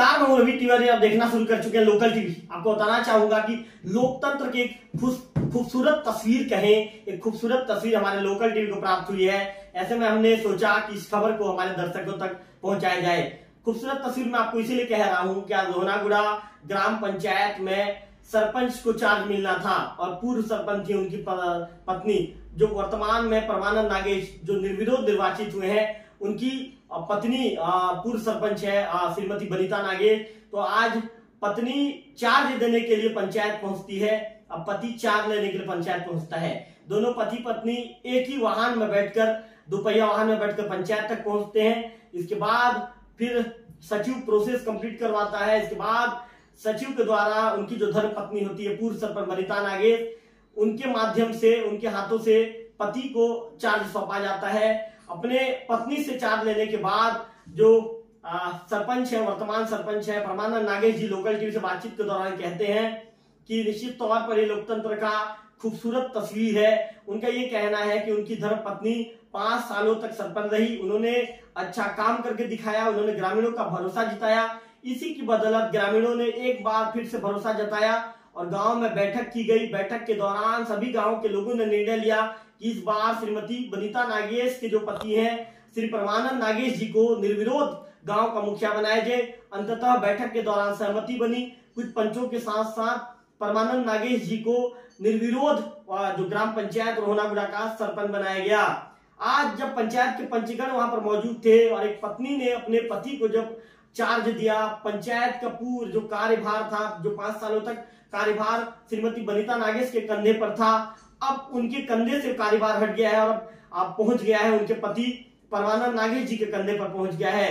नमस्कार, मैं रवि तिवारी। आप देखना शुरू कर चुके हैं लोकल टीवी। आपको बताना चाहूंगा कि लोकतंत्र की एक खूबसूरत तस्वीर कहें, एक खूबसूरत तस्वीर हमारे लोकल टीवी को प्राप्त हुई है। ऐसे में हमने सोचा कि इस खबर को हमारे दर्शकों तक पहुंचाया जाए। खूबसूरत तस्वीर मैं आपको इसीलिए कह रहा हूं कि आज लोहनागुड़ा ग्राम पंचायत में सरपंच को चार्ज मिलना था और पूर्व सरपंच थी उनकी पत्नी, जो वर्तमान में परमानंद नागेश जो निर्विरोध निर्वाचित हुए हैं, उनकी पत्नी पूर्व सरपंच है श्रीमती बनीता नागेश। तो आज पत्नी चार्ज देने के लिए पंचायत पहुंचती है, अब पति चार्ज लेने के लिए पंचायत पहुंचता है। दोनों पति पत्नी एक ही वाहन में बैठकर, दोपहिया वाहन में बैठकर पंचायत तक पहुंचते हैं। इसके बाद फिर सचिव प्रोसेस कंप्लीट करवाता है। इसके बाद सचिव के द्वारा उनकी जो धर्म पत्नी होती है पूर्व सरपंच बनीता नागेश, उनके माध्यम से, उनके हाथों से पति को चार्ज सौंपा जाता है। अपने पत्नी से चार्ज लेने के बाद जो सरपंच है, वर्तमान सरपंच है परमानंद नागेश जी, लोकल टीवी से बातचीत के दौरान कहते हैं कि निश्चित तौर पर ये लोकतंत्र का खूबसूरत तस्वीर है। उनका ये कहना है कि उनकी धर्म पत्नी 5 सालों तक सरपंच रही, उन्होंने अच्छा काम करके दिखाया, उन्होंने ग्रामीणों का भरोसा जिताया। इसी की बदौलत ग्रामीणों ने एक बार फिर से भरोसा जताया और गांव में बैठक की गई। बैठक के दौरान सभी गांव के लोगों ने निर्णय लिया कि इस बार श्रीमती बनीता नागेश के जो पति हैं श्री परमानंद नागेश जी को निर्विरोध गांव का मुखिया बनाया जाए। अंततः बैठक के दौरान सहमति बनी। कुछ पंचों के साथ साथ परमानंद नागेश जी को निर्विरोध जो ग्राम पंचायत रोहनागुड़ा का सरपंच बनाया गया। आज जब पंचायत के पंचगण वहां पर मौजूद थे और एक पत्नी ने अपने पति को जब चार्ज दिया, पंचायत का पूर्ण जो कार्यभार था, जो 5 सालों तक कार्यभार श्रीमती बनीता नागेश के कंधे पर था, अब उनके कंधे से कार्यभार हट गया है और अब पहुंच गया है उनके पति परमानंद नागेश जी के कंधे पर पहुंच गया है।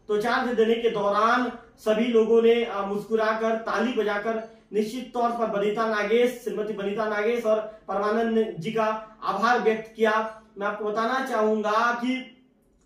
तो चार्ज देने के दौरान सभी लोगों ने मुस्कुराकर, ताली बजाकर निश्चित तौर पर बनीता नागेश, श्रीमती बनीता नागेश और परमानंद जी का आभार व्यक्त किया। मैं आपको बताना चाहूंगा कि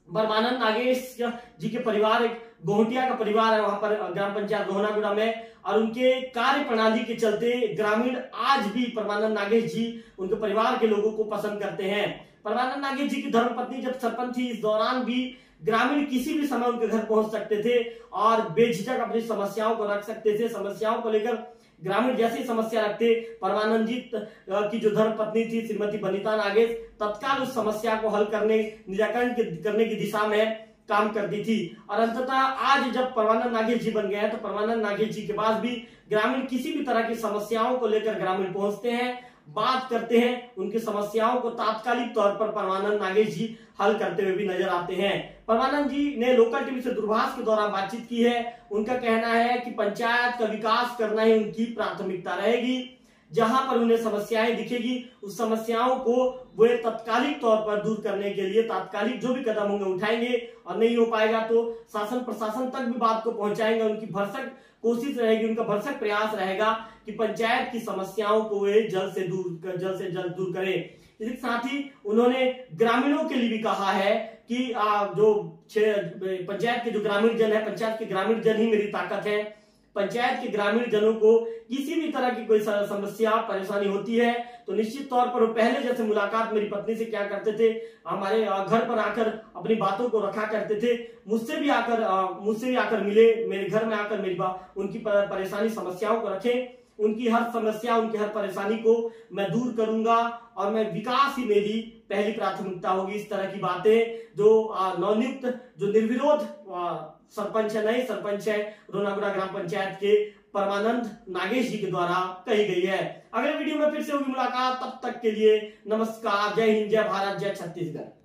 परमानंद नागेश जी के परिवार एक गोहटिया का परिवार है वहां पर ग्राम पंचायत लोहनागुड़ा में, और उनके कार्य प्रणाली के चलते ग्रामीण आज भी परमानंद नागेश जी उनके परिवार के लोगों को पसंद करते हैं। परमानंद नागेश जी की धर्मपत्नी जब सरपंच थी, इस दौरान भी ग्रामीण किसी भी समय उनके घर पहुंच सकते थे और बेझिझक अपनी समस्याओं को रख सकते थे। समस्याओं को लेकर ग्रामीण जैसी समस्या रखते, परमानंद जी की जो धर्मपत्नी थी श्रीमती बनीता नागेश तत्काल उस समस्या को हल करने, निराकरण करने की दिशा में काम करती थी। और अंततः आज जब परमानंद नागेश जी बन गए हैं तो परमानंद नागेश जी के पास भी ग्रामीण किसी भी तरह की समस्याओं को लेकर ग्रामीण पहुंचते हैं, बात करते हैं, उनकी समस्याओं को तात्कालिक तौर पर परमानंद नागेश जी हल करते हुए भी नजर आते हैं। परमानंद जी ने लोकल टीवी से दूरभाष के दौरान बातचीत की है। उनका कहना है कि पंचायत का विकास करना ही उनकी प्राथमिकता रहेगी। जहां पर उन्हें समस्याएं दिखेगी उस समस्याओं को वे तत्कालिक तौर पर दूर करने के लिए तात्कालिक जो भी कदम होंगे उठाएंगे, और नहीं हो पाएगा तो शासन प्रशासन तक भी बात को पहुंचाएंगे। उनकी भरसक कोशिश रहेगी, उनका भरसक प्रयास रहेगा कि पंचायत की समस्याओं को वे जल्द से जल्द दूर करें। इसके साथ ही उन्होंने ग्रामीणों के लिए भी कहा है कि जो पंचायत के जो ग्रामीण जन है, पंचायत के ग्रामीण जन ही मेरी ताकत है। पंचायत के ग्रामीण जनों को किसी भी तरह की कोई समस्या परेशानी होती है तो निश्चित तौर पर वो पहले जैसे मुलाकात मेरी पत्नी से क्या करते थे, हमारे घर पर आकर अपनी बातों को रखा करते थे। मुझसे भी आकर मिले, मेरे घर में आकर मेरी उनकी परेशानी समस्याओं को रखें। उनकी हर समस्या, उनकी हर परेशानी को मैं दूर करूंगा और मैं विकास ही मेरी पहली प्राथमिकता होगी। इस तरह की बातें जो नवनियुक्त, जो निर्विरोध सरपंच है, नए सरपंच है रोहनागुड़ा ग्राम पंचायत के परमानंद नागेश जी के द्वारा कही गई है। अगले वीडियो में फिर से होगी मुलाकात, तब तक के लिए नमस्कार, जय हिंद, जय भारत, जय छत्तीसगढ़।